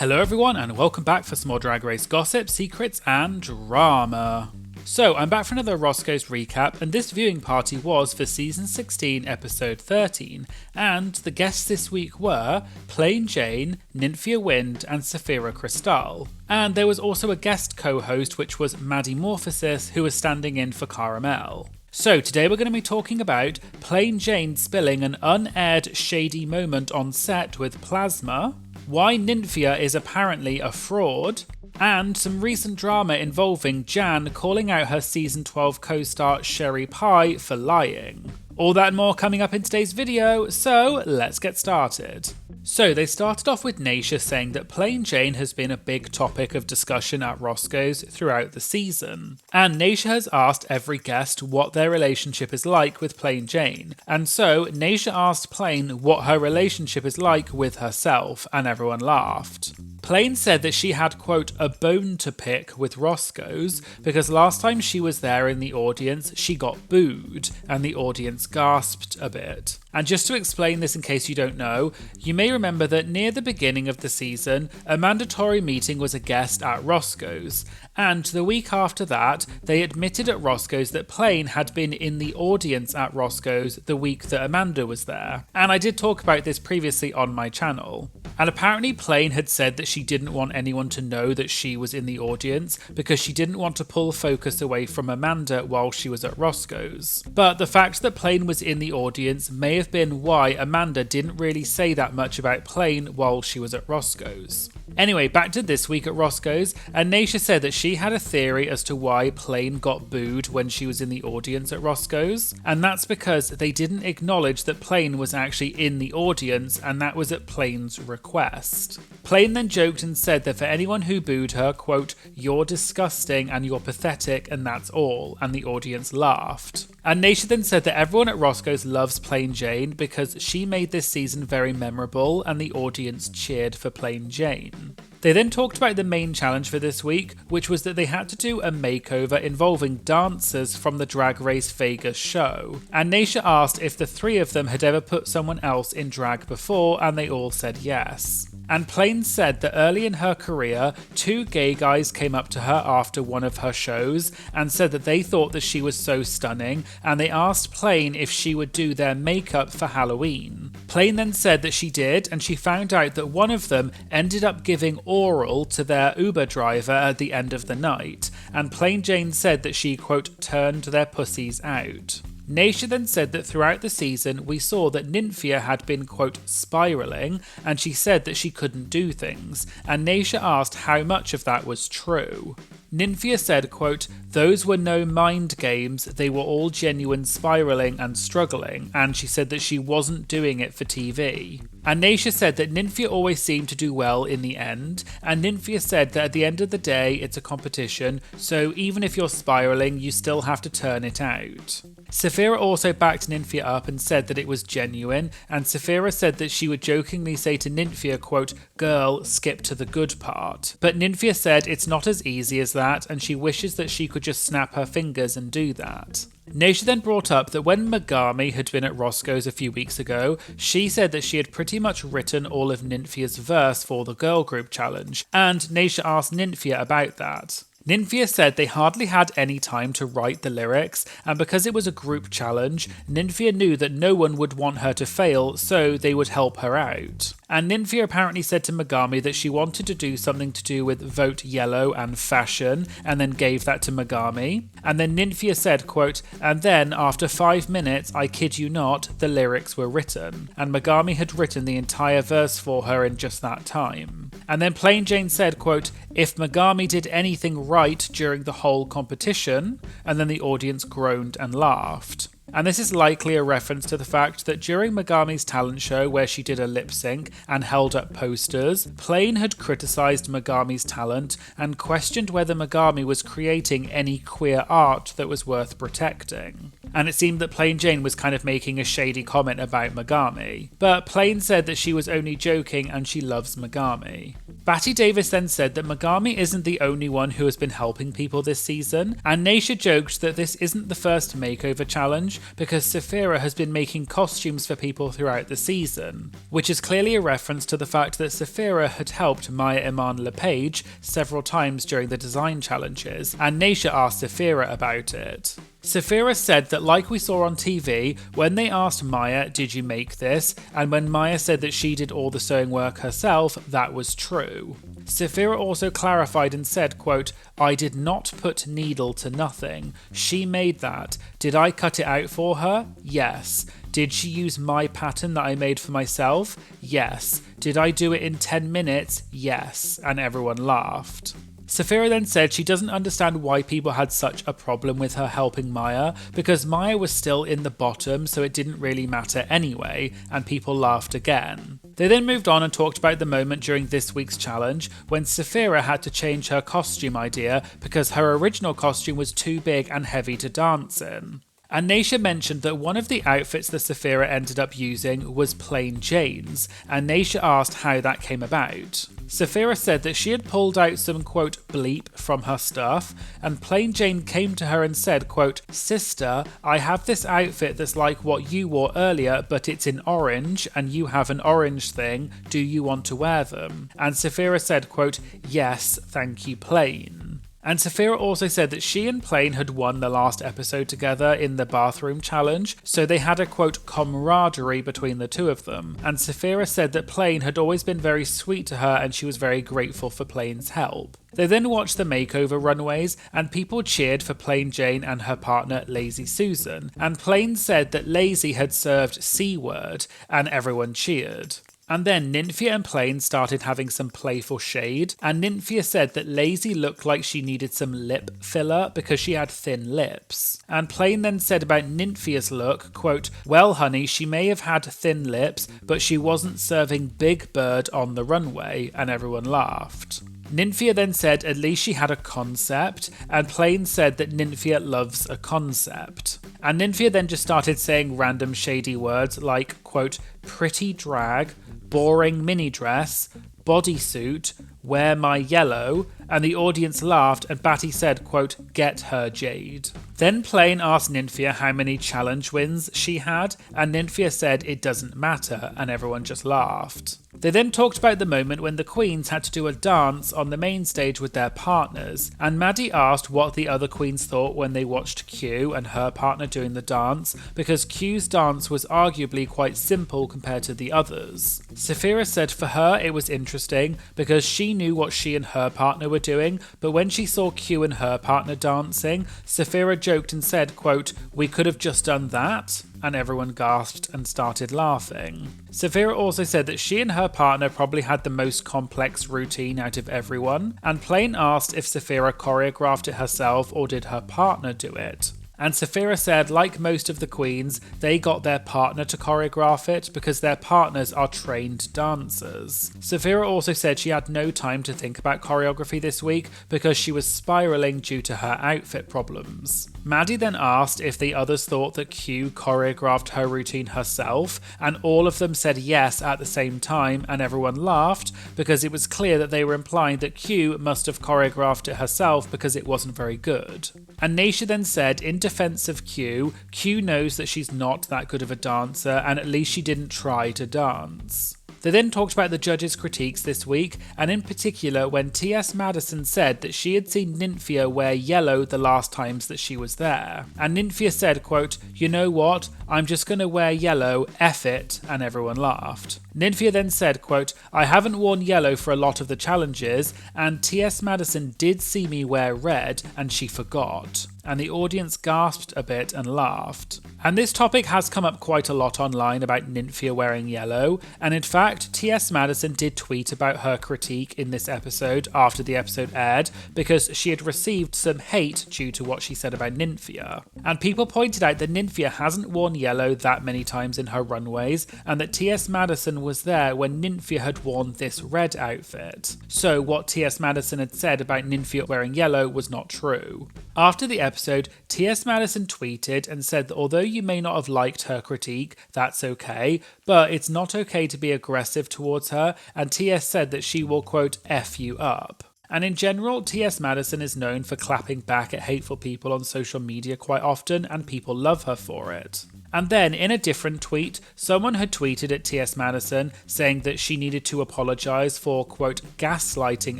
Hello everyone and welcome back for some more Drag Race gossip, secrets and drama. So I'm back for another Roscoe's recap, and this viewing party was for season 16 episode 13, and the guests this week were Plain Jane, Nymphia Wind and Saphira Crystal. And there was also a guest co-host which was Maddie Morphosis, who was standing in for Caramel. So today we're going to be talking about Plain Jane spilling an unaired shady moment on set with Plasma, why Nymphia is apparently a fraud, and some recent drama involving Jan calling out her season 12 co-star Sherry Pie for lying. All that and more coming up in today's video, so let's get started. So they started off with Nymphia saying that Plain Jane has been a big topic of discussion at Roscoe's throughout the season. And Nymphia has asked every guest what their relationship is like with Plain Jane. And so Nymphia asked Plain what her relationship is like with herself, and everyone laughed. Plain said that she had, quote, a bone to pick with Roscoe's because last time she was there in the audience, she got booed, and the audience gasped a bit. And just to explain this in case you don't know, you may remember that near the beginning of the season, a mandatory meeting was a guest at Roscoe's, and the week after that, they admitted at Roscoe's that Plain had been in the audience at Roscoe's the week that Amanda was there. And I did talk about this previously on my channel. And apparently Plain had said that she didn't want anyone to know that she was in the audience because she didn't want to pull focus away from Amanda while she was at Roscoe's. But the fact that Plain was in the audience may have been why Amanda didn't really say that much about Plain while she was at Roscoe's. Anyway, back to this week at Roscoe's, and Nymphia said that she had a theory as to why Plain got booed when she was in the audience at Roscoe's, and that's because they didn't acknowledge that Plain was actually in the audience, and that was at Plain's request. Plain then joked and said that for anyone who booed her, quote, you're disgusting and you're pathetic and that's all, and the audience laughed. And Nymphia then said that everyone at Roscoe's loves Plain Jane because she made this season very memorable and the audience cheered for Plain Jane. They then talked about the main challenge for this week, which was that they had to do a makeover involving dancers from the Drag Race Vegas show. And Nymphia asked if the three of them had ever put someone else in drag before, and they all said yes. And Plain said that early in her career, two gay guys came up to her after one of her shows and said that they thought that she was so stunning, and they asked Plain if she would do their makeup for Halloween. Plain then said that she did, and she found out that one of them ended up giving oral to their Uber driver at the end of the night, and Plain Jane said that she, quote, turned their pussies out. Nymphia then said that throughout the season we saw that Nymphia had been, quote, spiralling, and she said that she couldn't do things, and Nymphia asked how much of that was true. Nymphia said, quote, those were no mind games, they were all genuine spiralling and struggling, and she said that she wasn't doing it for TV. And Nymphia said that Nymphia always seemed to do well in the end, and Nymphia said that at the end of the day it's a competition, so even if you're spiralling, you still have to turn it out. Saphira also backed Nymphia up and said that it was genuine, and Saphira said that she would jokingly say to Nymphia, quote, girl, skip to the good part. But Nymphia said it's not as easy as that, and she wishes that she could just snap her fingers and do that. Nymphia then brought up that when Megami had been at Roscoe's a few weeks ago, she said that she had pretty much written all of Nymphia's verse for the girl group challenge, and Nymphia asked Nymphia about that. Nymphia said they hardly had any time to write the lyrics, and because it was a group challenge, Nymphia knew that no one would want her to fail, so they would help her out. And Nymphia apparently said to Megami that she wanted to do something to do with vote yellow and fashion, and then gave that to Megami. And then Nymphia said, quote, and then after 5 minutes, I kid you not, the lyrics were written. And Megami had written the entire verse for her in just that time. And then Plain Jane said, quote, if Megami did anything right during the whole competition, and then the audience groaned and laughed. And this is likely a reference to the fact that during Megami's talent show where she did a lip sync and held up posters, Plain had criticised Megami's talent and questioned whether Megami was creating any queer art that was worth protecting. And it seemed that Plain Jane was kind of making a shady comment about Megami. But Plain said that she was only joking and she loves Megami. Batty Davis then said that Megami isn't the only one who has been helping people this season, and Naysha joked that this isn't the first makeover challenge because Saphira has been making costumes for people throughout the season, which is clearly a reference to the fact that Saphira had helped Maya Iman LePage several times during the design challenges, and Naysha asked Saphira about it. Saphira said that, like we saw on TV, when they asked Maya, "Did you make this?" and when Maya said that she did all the sewing work herself, that was true. Saphira also clarified and said, quote, "I did not put needle to nothing. She made that. Did I cut it out for her? Yes. Did she use my pattern that I made for myself? Yes. Did I do it in 10 minutes? Yes." And everyone laughed. Saphira then said she doesn't understand why people had such a problem with her helping Maya, because Maya was still in the bottom, so it didn't really matter anyway, and people laughed again. They then moved on and talked about the moment during this week's challenge when Saphira had to change her costume idea because her original costume was too big and heavy to dance in. And Naysha mentioned that one of the outfits that Saphira ended up using was Plain Jane's, and Naysha asked how that came about. Saphira said that she had pulled out some, quote, bleep from her stuff, and Plain Jane came to her and said, quote, "Sister, I have this outfit that's like what you wore earlier, but it's in orange, and you have an orange thing. Do you want to wear them?" And Saphira said, quote, "Yes, thank you, Plain." And Saphira also said that she and Plain had won the last episode together in the bathroom challenge, so they had a, quote, camaraderie between the two of them. And Saphira said that Plain had always been very sweet to her and she was very grateful for Plain's help. They then watched the makeover runways, and people cheered for Plain Jane and her partner Lazy Susan, and Plain said that Lazy had served C-word, and everyone cheered. And then Nymphia and Plain started having some playful shade, and Nymphia said that Lazy looked like she needed some lip filler because she had thin lips. And Plain then said about Nymphia's look, quote, "Well honey, she may have had thin lips, but she wasn't serving Big Bird on the runway," and everyone laughed. Nymphia then said at least she had a concept, and Plain said that Nymphia loves a concept. And Nymphia then just started saying random shady words like, quote, "pretty drag," "boring mini dress," "bodysuit," "wear my yellow," and the audience laughed and Batty said, quote, "get her Jade." Then Plain asked Nymphia how many challenge wins she had, and Nymphia said it doesn't matter, and everyone just laughed. They then talked about the moment when the queens had to do a dance on the main stage with their partners, and Maddie asked what the other queens thought when they watched Q and her partner doing the dance, because Q's dance was arguably quite simple compared to the others. Saphira said for her it was interesting because she knew what she and her partner were doing, but when she saw Q and her partner dancing, Saphira joked and said, quote, "We could have just done that," and everyone gasped and started laughing. Saphira also said that she and her partner probably had the most complex routine out of everyone, and Plain asked if Saphira choreographed it herself or did her partner do it. And Saphira said, like most of the queens, they got their partner to choreograph it because their partners are trained dancers. Saphira also said she had no time to think about choreography this week because she was spiraling due to her outfit problems. Maddie then asked if the others thought that Q choreographed her routine herself, and all of them said yes at the same time, and everyone laughed because it was clear that they were implying that Q must have choreographed it herself because it wasn't very good. And Naysha then said, in defense of Q, Q knows that she's not that good of a dancer, and at least she didn't try to dance. They then talked about the judges' critiques this week, and in particular when T.S. Madison said that she had seen Nymphia wear yellow the last times that she was there. And Nymphia said, quote, "You know what? I'm just gonna wear yellow, F it," and everyone laughed. Nymphia then said, quote, "I haven't worn yellow for a lot of the challenges, and T.S. Madison did see me wear red, and she forgot." And the audience gasped a bit and laughed. And this topic has come up quite a lot online about Nymphia wearing yellow, and in fact, T.S. Madison did tweet about her critique in this episode after the episode aired, because she had received some hate due to what she said about Nymphia. And people pointed out that Nymphia hasn't worn yellow that many times in her runways, and that T.S. Madison was there when Nymphia had worn this red outfit. So what T.S. Madison had said about Nymphia wearing yellow was not true. After the episode, T.S. Madison tweeted and said that although you may not have liked her critique, that's okay, but it's not okay to be aggressive towards her, and T.S. said that she will, quote, F you up. And in general, T.S. Madison is known for clapping back at hateful people on social media quite often, and people love her for it. And then, in a different tweet, someone had tweeted at T.S. Madison saying that she needed to apologise for, quote, gaslighting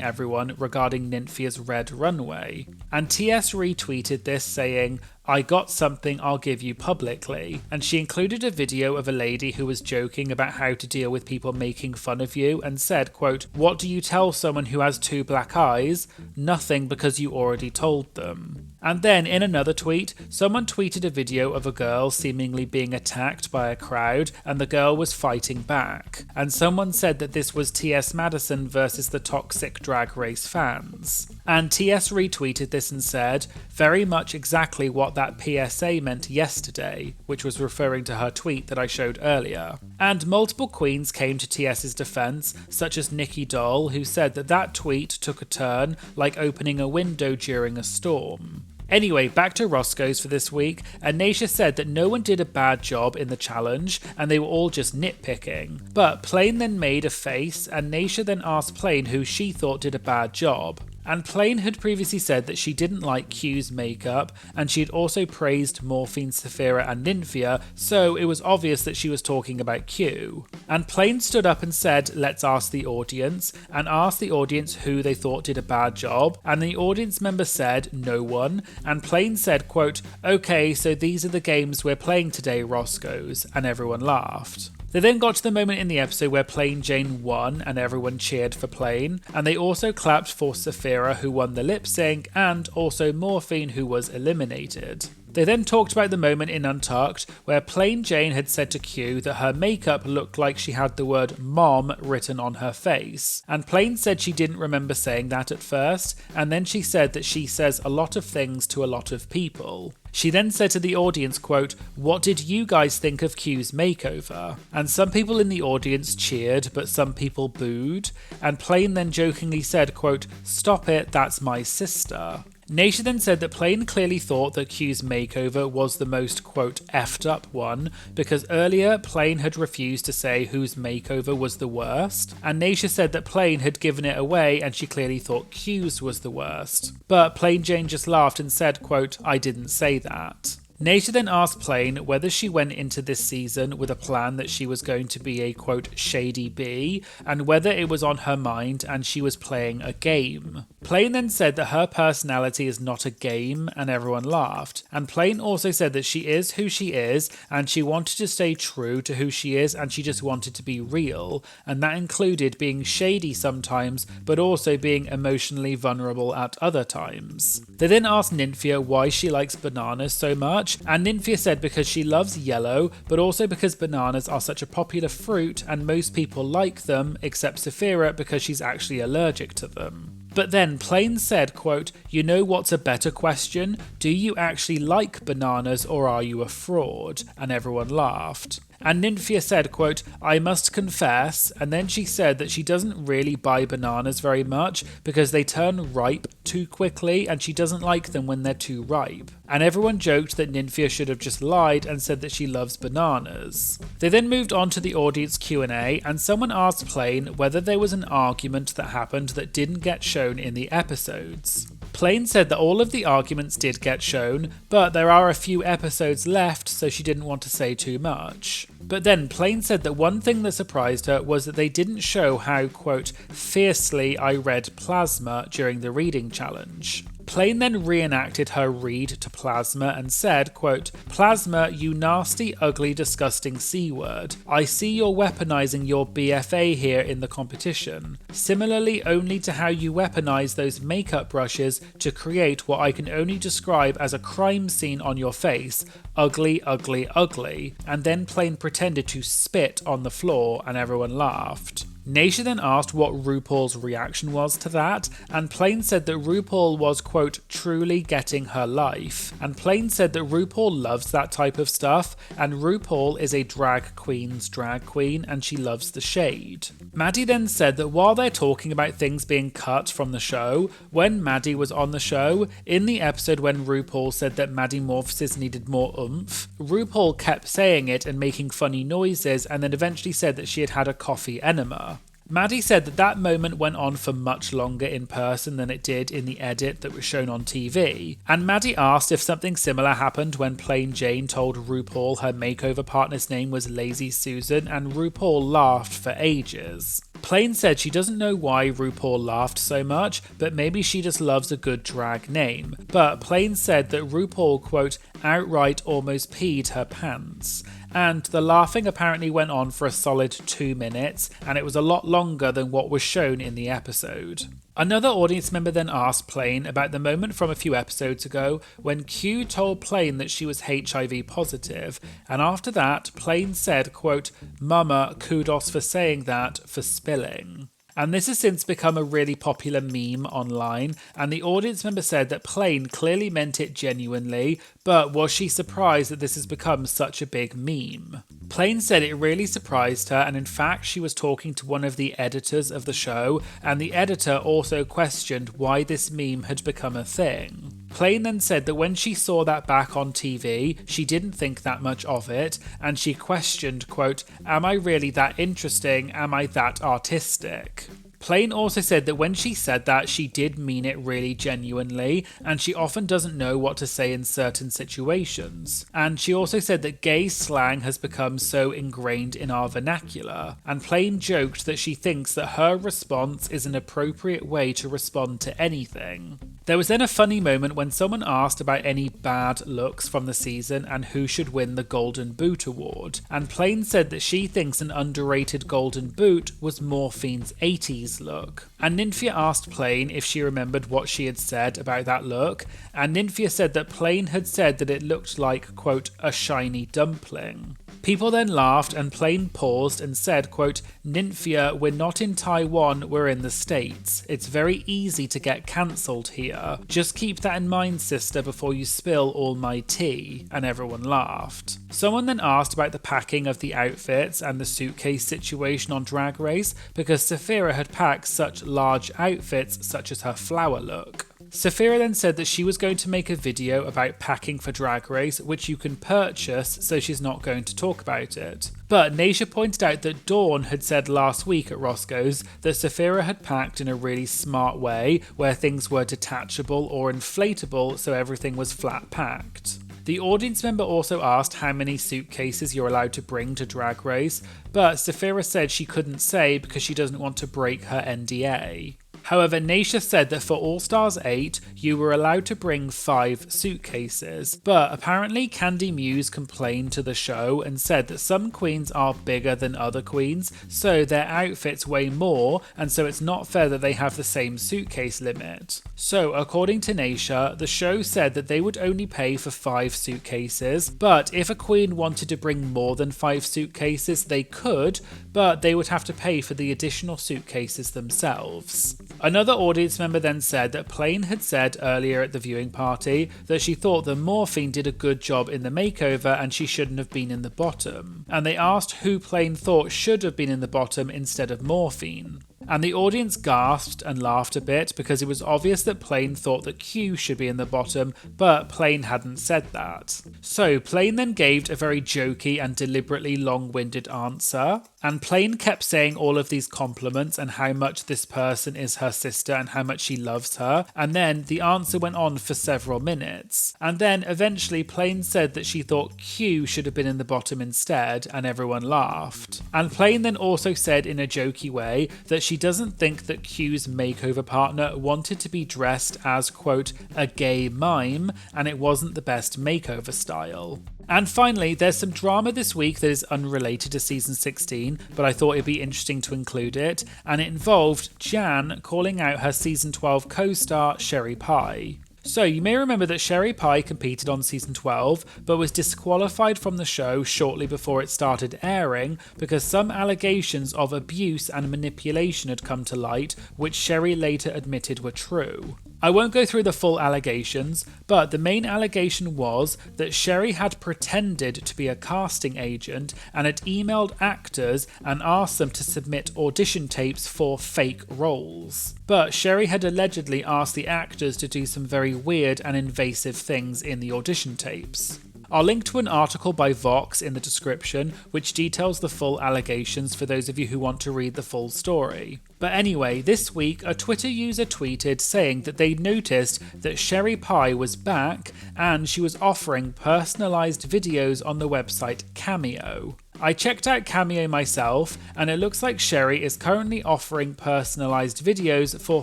everyone regarding Nymphia's red runway. And T.S. retweeted this saying, I got something I'll give you publicly. And she included a video of a lady who was joking about how to deal with people making fun of you and said, quote, what do you tell someone who has 2 black eyes? Nothing, because you already told them. And then in another tweet, someone tweeted a video of a girl seemingly being attacked by a crowd and the girl was fighting back. And someone said that this was T.S. Madison versus the toxic Drag Race fans. And T.S. retweeted this and said, very much exactly what that PSA meant yesterday, which was referring to her tweet that I showed earlier. And multiple queens came to T.S.'s defense, such as Nikki Doll, who said that that tweet took a turn like opening a window during a storm. Anyway, back to Roscoe's for this week, and Naysha said that no one did a bad job in the challenge, and they were all just nitpicking. But Plain then made a face, and Naysha then asked Plain who she thought did a bad job. And Plain had previously said that she didn't like Q's makeup, and she had also praised Morphine, Saphira and Nymphia, so it was obvious that she was talking about Q. And Plain stood up and said, let's ask the audience, and asked the audience who they thought did a bad job, and the audience member said, no one, and Plain said, quote, okay, so these are the games we're playing today, Roscoe's, and everyone laughed. They then got to the moment in the episode where Plain Jane won and everyone cheered for Plain, and they also clapped for Saphira who won the lip sync and also Morphine who was eliminated. They then talked about the moment in Untucked where Plain Jane had said to Q that her makeup looked like she had the word mom written on her face, and Plain said she didn't remember saying that at first, and then she said that she says a lot of things to a lot of people. She then said to the audience, quote, what did you guys think of Q's makeover? And some people in the audience cheered, but some people booed, and Plain then jokingly said, quote, stop it, that's my sister. Naysha then said that Plain clearly thought that Q's makeover was the most, quote, effed up one, because earlier Plain had refused to say whose makeover was the worst, and Naysha said that Plain had given it away and she clearly thought Q's was the worst. But Plain Jane just laughed and said, quote, I didn't say that. Naysha then asked Plain whether she went into this season with a plan that she was going to be a, quote, shady bee, and whether it was on her mind and she was playing a game. Plain then said that her personality is not a game, and everyone laughed. And Plain also said that she is who she is, and she wanted to stay true to who she is, and she just wanted to be real, and that included being shady sometimes, but also being emotionally vulnerable at other times. They then asked Nymphia why she likes bananas so much, and Nymphia said because she loves yellow, but also because bananas are such a popular fruit and most people like them, except Saphira because she's actually allergic to them. But then Plain said, quote, you know what's a better question? Do you actually like bananas or are you a fraud? And everyone laughed. And Nymphia said, quote, I must confess, and then she said that she doesn't really buy bananas very much because they turn ripe too quickly and she doesn't like them when they're too ripe. And everyone joked that Nymphia should have just lied and said that she loves bananas. They then moved on to the audience Q&A, and someone asked Plain whether there was an argument that happened that didn't get shown in the episodes. Plain said that all of the arguments did get shown, but there are a few episodes left, so she didn't want to say too much. But then Plain said that one thing that surprised her was that they didn't show how, quote, fiercely I read Plasma during the reading challenge. Plain then reenacted her read to Plasma and said, quote, Plasma, you nasty, ugly, disgusting C-word. I see you're weaponizing your BFA here in the competition. Similarly only to how you weaponize those makeup brushes to create what I can only describe as a crime scene on your face. Ugly, ugly, ugly. And then Plain pretended to spit on the floor and everyone laughed. Nymphia then asked what RuPaul's reaction was to that, and Plain said that RuPaul was, quote, truly getting her life. And Plain said that RuPaul loves that type of stuff, and RuPaul is a drag queen's drag queen, and she loves the shade. Maddie then said that while they're talking about things being cut from the show, when Maddie was on the show, in the episode when RuPaul said that Maddie Morphosis needed more oomph, RuPaul kept saying it and making funny noises, and then eventually said that she had had a coffee enema. Maddie said that that moment went on for much longer in person than it did in the edit that was shown on TV, and Maddie asked if something similar happened when Plain Jane told RuPaul her makeover partner's name was Lazy Susan, and RuPaul laughed for ages. Plain said she doesn't know why RuPaul laughed so much, but maybe she just loves a good drag name. But Plain said that RuPaul, quote, outright almost peed her pants. And the laughing apparently went on for a solid 2 minutes, and it was a lot longer than what was shown in the episode. Another audience member then asked Plain about the moment from a few episodes ago when Q told Plain that she was HIV positive, and after that, Plain said, quote, "Mama, kudos for saying that, for spilling." And this has since become a really popular meme online, and the audience member said that Plain clearly meant it genuinely, but was she surprised that this has become such a big meme? Plain said it really surprised her, and in fact she was talking to one of the editors of the show, and the editor also questioned why this meme had become a thing. Plain then said that when she saw that back on TV, she didn't think that much of it, and she questioned, quote, "Am I really that interesting? Am I that artistic?" Plain also said that when she said that, she did mean it really genuinely, and she often doesn't know what to say in certain situations. And she also said that gay slang has become so ingrained in our vernacular, and Plain joked that she thinks that her response is an appropriate way to respond to anything. There was then a funny moment when someone asked about any bad looks from the season and who should win the Golden Boot Award, and Plain said that she thinks an underrated Golden Boot was Morphine's 80s look. And Nymphia asked Plain if she remembered what she had said about that look, and Nymphia said that Plain had said that it looked like, quote, a shiny dumpling. People then laughed and Plain paused and said, quote, "Nymphia, we're not in Taiwan, we're in the States. It's very easy to get cancelled here. Just keep that in mind, sister, before you spill all my tea." And everyone laughed. Someone then asked about the packing of the outfits and the suitcase situation on Drag Race because Saphira had packed such large outfits such as her flower look. Saphira then said that she was going to make a video about packing for Drag Race, which you can purchase, so she's not going to talk about it. But Nymphia pointed out that Dawn had said last week at Roscoe's that Saphira had packed in a really smart way, where things were detachable or inflatable, so everything was flat packed. The audience member also asked how many suitcases you're allowed to bring to Drag Race, but Saphira said she couldn't say because she doesn't want to break her NDA. However, Nymphia said that for All Stars 8, you were allowed to bring 5 suitcases, but apparently Candy Muse complained to the show and said that some queens are bigger than other queens, so their outfits weigh more, and so it's not fair that they have the same suitcase limit. So, according to Nymphia, the show said that they would only pay for 5 suitcases, but if a queen wanted to bring more than 5 suitcases, they could, but they would have to pay for the additional suitcases themselves. Another audience member then said that Plain had said earlier at the viewing party that she thought that Morphine did a good job in the makeover and she shouldn't have been in the bottom. And they asked who Plain thought should have been in the bottom instead of Morphine. And the audience gasped and laughed a bit because it was obvious that Plain thought that Q should be in the bottom, but Plain hadn't said that. So Plain then gave a very jokey and deliberately long-winded answer, and Plain kept saying all of these compliments and how much this person is her sister and how much she loves her, and then the answer went on for several minutes. And then eventually Plain said that she thought Q should have been in the bottom instead, and everyone laughed. And Plain then also said in a jokey way that she doesn't think that Q's makeover partner wanted to be dressed as, quote, a gay mime, and it wasn't the best makeover style. And finally, there's some drama this week that is unrelated to season 16, but I thought it'd be interesting to include it, and it involved Jan calling out her season 12 co-star Sherry Pie. So you may remember that Sherry Pie competed on season 12, but was disqualified from the show shortly before it started airing because some allegations of abuse and manipulation had come to light, which Sherry later admitted were true. I won't go through the full allegations, but the main allegation was that Sherry had pretended to be a casting agent and had emailed actors and asked them to submit audition tapes for fake roles. But Sherry had allegedly asked the actors to do some very weird and invasive things in the audition tapes. I'll link to an article by Vox in the description which details the full allegations for those of you who want to read the full story. But anyway, this week a Twitter user tweeted saying that they'd noticed that Sherry Pie was back and she was offering personalised videos on the website Cameo. I checked out Cameo myself and it looks like Sherry is currently offering personalised videos for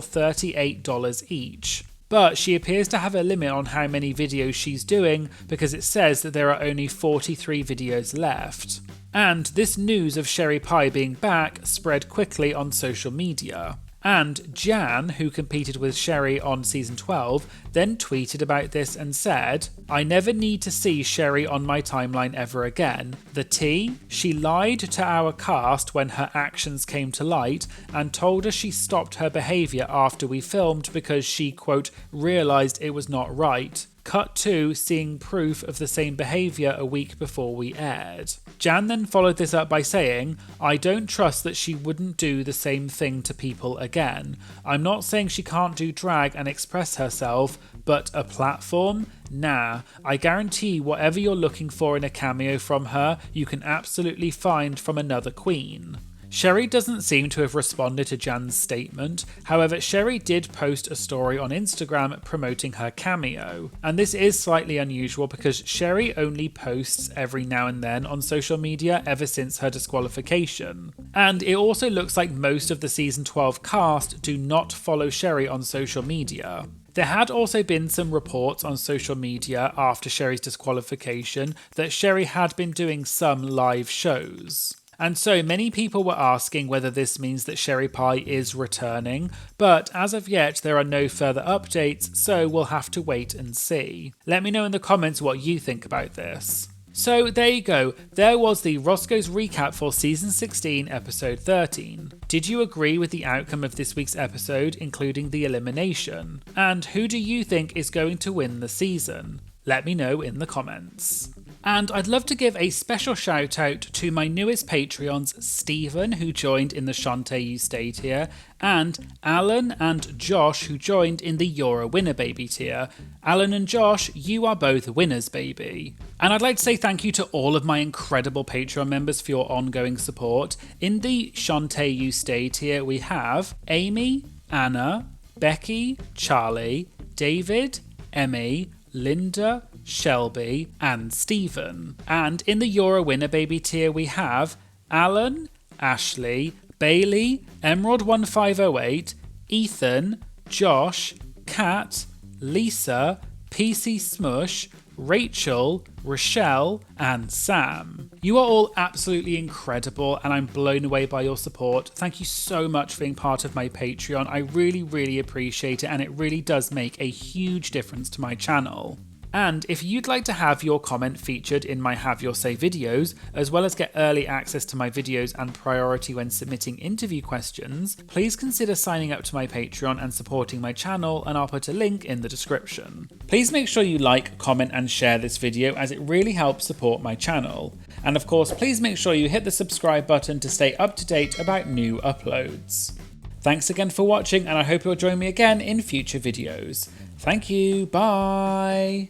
$38 each. But she appears to have a limit on how many videos she's doing because it says that there are only 43 videos left. And this news of Sherry Pie being back spread quickly on social media. And Jan, who competed with Sherry on season 12, then tweeted about this and said, "I never need to see Sherry on my timeline ever again. The tea? She lied to our cast when her actions came to light and told us she stopped her behaviour after we filmed because she, quote, realised it was not right. Cut to seeing proof of the same behaviour a week before we aired." Jan then followed this up by saying, "I don't trust that she wouldn't do the same thing to people again. I'm not saying she can't do drag and express herself, but a platform? Nah. I guarantee whatever you're looking for in a cameo from her, you can absolutely find from another queen." Sherry doesn't seem to have responded to Jan's statement, however Sherry did post a story on Instagram promoting her cameo, and this is slightly unusual because Sherry only posts every now and then on social media ever since her disqualification. And it also looks like most of the season 12 cast do not follow Sherry on social media. There had also been some reports on social media after Sherry's disqualification that Sherry had been doing some live shows. And so many people were asking whether this means that Sherry Pie is returning, but as of yet there are no further updates, so we'll have to wait and see. Let me know in the comments what you think about this. So there you go, there was the Roscoe's recap for season 16 episode 13. Did you agree with the outcome of this week's episode, including the elimination? And who do you think is going to win the season? Let me know in the comments. And I'd love to give a special shout out to my newest Patreons, Stephen, who joined in the Shantae You Stay tier, and Alan and Josh, who joined in the You're a Winner Baby tier. Alan and Josh, you are both winners, baby. And I'd like to say thank you to all of my incredible Patreon members for your ongoing support. In the Shantae You Stay tier, we have Amy, Anna, Becky, Charlie, David, Emmy, Linda, Shelby and Stephen. And in the You're a Winner Baby tier we have Alan, Ashley, Bailey, Emerald1508, Ethan, Josh, Kat, Lisa, PC Smush, Rachel, Rochelle and Sam. You are all absolutely incredible and I'm blown away by your support. Thank you so much for being part of my Patreon. I really appreciate it and it really does make a huge difference to my channel. And if you'd like to have your comment featured in my Have Your Say videos, as well as get early access to my videos and priority when submitting interview questions, please consider signing up to my Patreon and supporting my channel, and I'll put a link in the description. Please make sure you like, comment and share this video as it really helps support my channel. And of course, please make sure you hit the subscribe button to stay up to date about new uploads. Thanks again for watching and I hope you'll join me again in future videos. Thank you, bye!